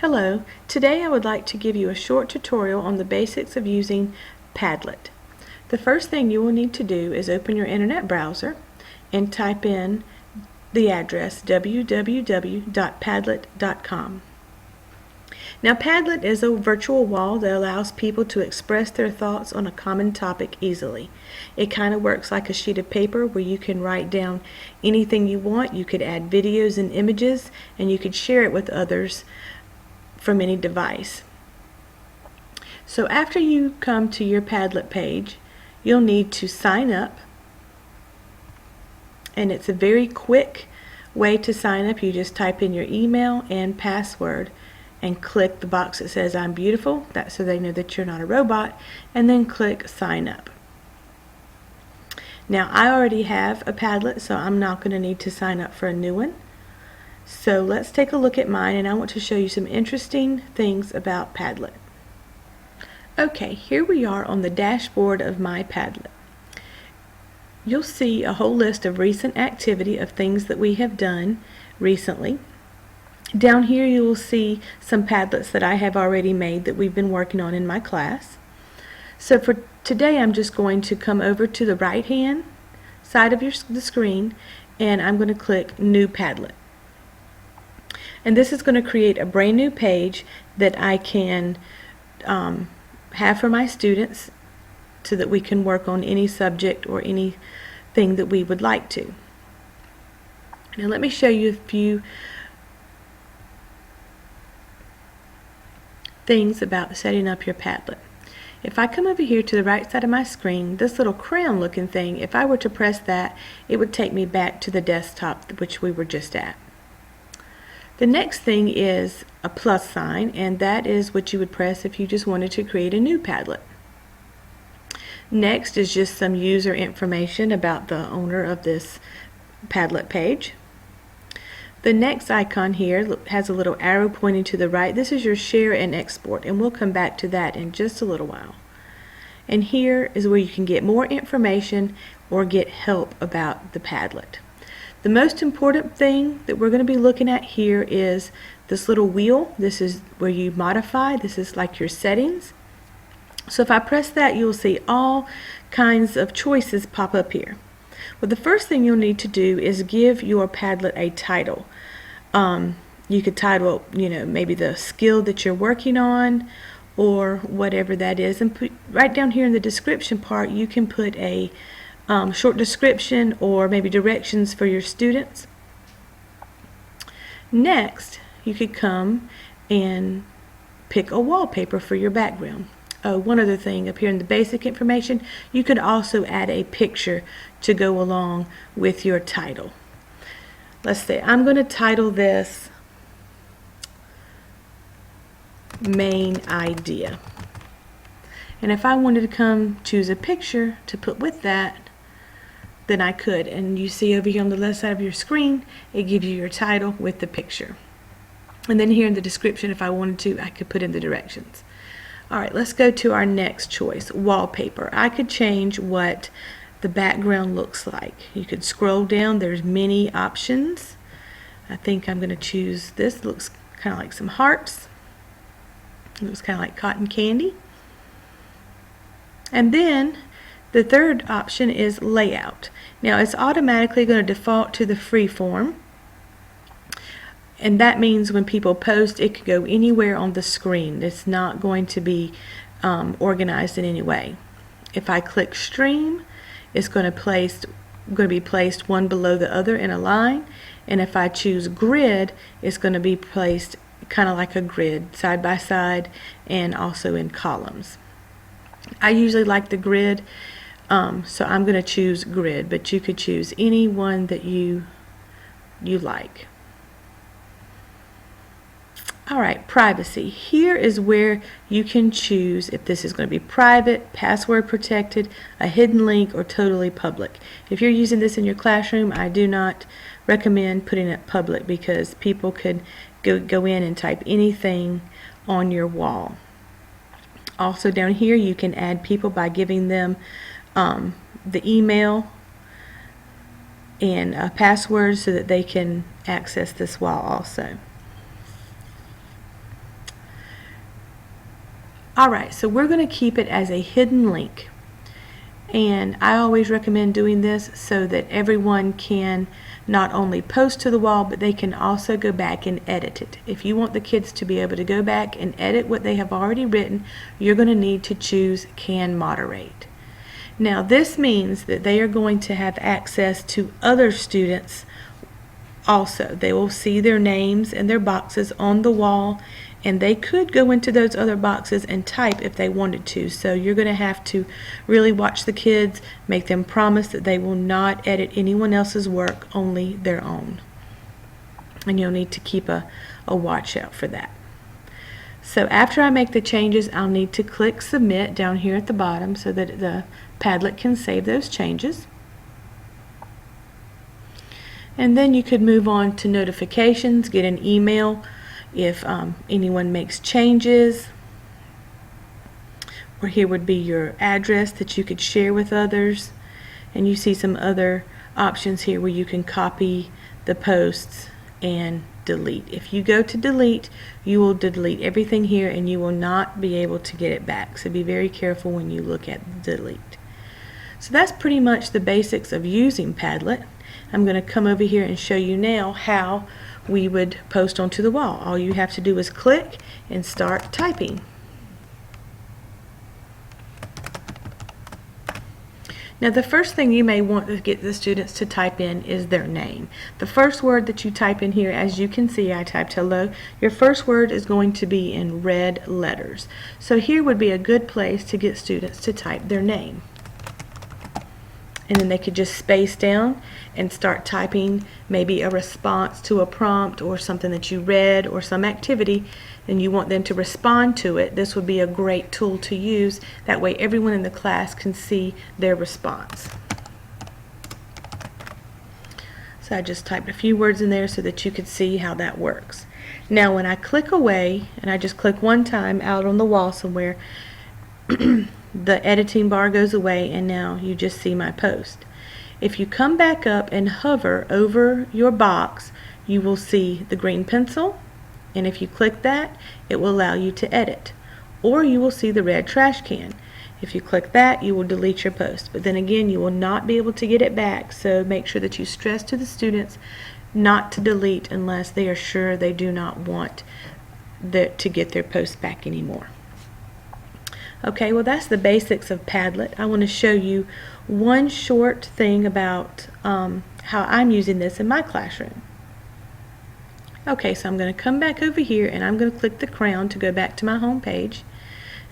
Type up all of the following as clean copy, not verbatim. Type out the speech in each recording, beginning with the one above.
Hello, today I would like to give you a short tutorial on the basics of using Padlet. The first thing you will need to do is open your internet browser and type in the address www.padlet.com. Now Padlet is a virtual wall that allows people to express their thoughts on a common topic easily. It kind of works like a sheet of paper where you can write down anything you want. You could add videos and images, and you could share it with others from any device. So after you come to your Padlet page, you'll need to sign up, and it's a very quick way to sign up. You just type in your email and password and click the box that says I'm beautiful, that's so they know that you're not a robot, and then click sign up. Now I already have a Padlet, so I'm not going to need to sign up for a new one. So let's take a look at mine, and I want to show you some interesting things about Padlet. Okay, here we are on the dashboard of my Padlet. You'll see a whole list of recent activity of things that we have done recently. Down here you will see some Padlets that I have already made that we've been working on in my class. So for today I'm just going to come over to the right hand side of the screen, and I'm going to click New Padlet. And this is going to create a brand new page that I can have for my students so that we can work on any subject or anything that we would like to. Now let me show you a few things about setting up your Padlet. If I come over here to the right side of my screen, this little crayon looking thing, if I were to press that, it would take me back to the desktop which we were just at. The next thing is a plus sign, and that is what you would press if you just wanted to create a new Padlet. Next is just some user information about the owner of this Padlet page. The next icon here has a little arrow pointing to the right. This is your share and export, and we'll come back to that in just a little while. And here is where you can get more information or get help about the Padlet. The most important thing that we're going to be looking at here is this little wheel. This is where you modify. This is like your settings. So if I press that, you'll see all kinds of choices pop up here. Well, the first thing you'll need to do is give your Padlet a title. You could title, maybe the skill that you're working on or whatever that is. And put, right down here in the description part, you can put a short description or maybe directions for your students. Next, you could come and pick a wallpaper for your background. One other thing up here in the basic information, you could also add a picture to go along with your title. Let's say I'm going to title this Main Idea. And if I wanted to come choose a picture to put with that, then I could. And you see over here on the left side of your screen, it gives you your title with the picture. And then here in the description, if I wanted to, I could put in the directions. Alright, let's go to our next choice, wallpaper. I could change what the background looks like. You could scroll down, there's many options. I think I'm going to choose this. It looks kind of like some hearts. It looks kind of like cotton candy. And then the third option is layout. Now it's automatically going to default to the free form, and that means when people post, it could go anywhere on the screen. It's not going to be organized in any way. If I click stream, it's going to be placed one below the other in a line, and if I choose grid, it's going to be placed kind of like a grid, side by side and also in columns. I usually like the grid, so I'm going to choose grid, but you could choose any one that you like. Alright, privacy. Here is where you can choose if this is going to be private, password protected, a hidden link, or totally public. If you're using this in your classroom, I do not recommend putting it public because people could go in and type anything on your wall. Also down here you can add people by giving them the email and a password so that they can access this wall also. Alright, so we're going to keep it as a hidden link. And I always recommend doing this so that everyone can not only post to the wall, but they can also go back and edit it. If you want the kids to be able to go back and edit what they have already written, you're going to need to choose Can Moderate. Now this means that they are going to have access to other students also. They will see their names and their boxes on the wall, and they could go into those other boxes and type if they wanted to. So you're going to have to really watch the kids, make them promise that they will not edit anyone else's work, only their own. And you'll need to keep a watch out for that. So after I make the changes, I'll need to click Submit down here at the bottom so that the Padlet can save those changes. And then you could move on to notifications, get an email if anyone makes changes, or here would be your address that you could share with others, and you see some other options here where you can copy the posts and delete. If you go to delete, you will delete everything here and you will not be able to get it back, so be very careful when you look at delete. So that's pretty much the basics of using Padlet. I'm going to come over here and show you now how we would post onto the wall. All you have to do is click and start typing. Now the first thing you may want to get the students to type in is their name. The first word that you type in here, as you can see, I typed hello. Your first word is going to be in red letters. So here would be a good place to get students to type their name. And then they could just space down and start typing maybe a response to a prompt or something that you read or some activity, and you want them to respond to it. This would be a great tool to use. That way everyone in the class can see their response. So I just typed a few words in there so that you could see how that works. Now when I click away, and I just click one time out on the wall somewhere, the editing bar goes away and now you just see my post. If you come back up and hover over your box, you will see the green pencil, and if you click that, it will allow you to edit. Or you will see the red trash can. If you click that, you will delete your post. But then again, you will not be able to get it back, so make sure that you stress to the students not to delete unless they are sure they do not want to get their post back anymore. Okay, well that's the basics of Padlet. I want to show you one short thing about how I'm using this in my classroom. Okay, so I'm going to come back over here and I'm going to click the crown to go back to my home page.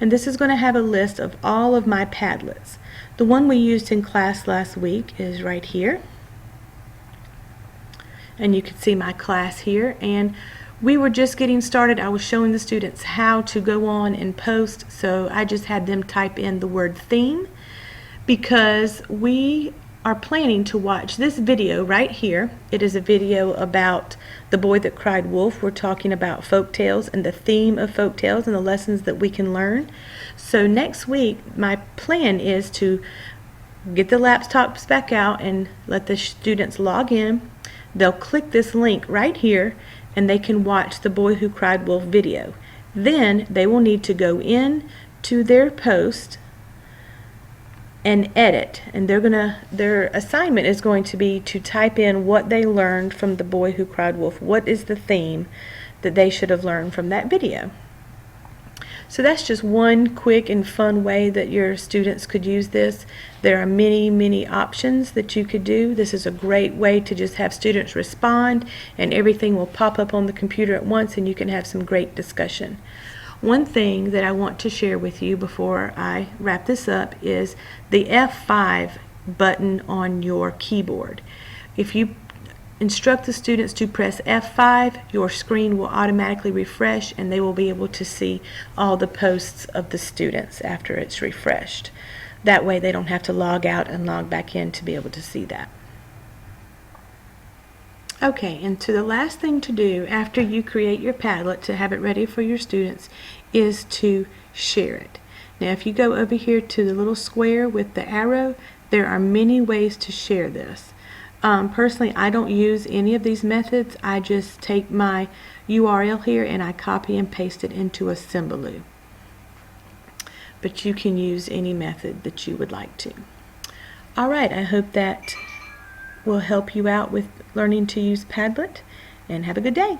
And this is going to have a list of all of my Padlets. The one we used in class last week is right here. And you can see my class here. And we were just getting started. I was showing the students how to go on and post, so I just had them type in the word theme, because we are planning to watch this video right here. It is a video about The Boy That Cried Wolf. We're talking about folk tales and the theme of folk tales and the lessons that we can learn. So next week my plan is to get the laptops back out and let the students log in. They'll click this link right here and they can watch the Boy Who Cried Wolf video. Then they will need to go in to their post and edit, and their assignment is going to be to type in what they learned from The Boy Who Cried Wolf. What is the theme that they should have learned from that video? So that's just one quick and fun way that your students could use this. There are many options that you could do. This is a great way to just have students respond, and everything will pop up on the computer at once and you can have some great discussion. One thing that I want to share with you before I wrap this up is the F5 button on your keyboard. If you instruct the students to press F5, your screen will automatically refresh and they will be able to see all the posts of the students after it's refreshed. That way they don't have to log out and log back in to be able to see that. Okay, and so the last thing to do after you create your Padlet to have it ready for your students is to share it. Now if you go over here to the little square with the arrow, there are many ways to share this. Personally, I don't use any of these methods. I just take my URL here and I copy and paste it into a Symbaloo. but you can use any method that you would like to. All right, I hope that will help you out with learning to use Padlet, and have a good day.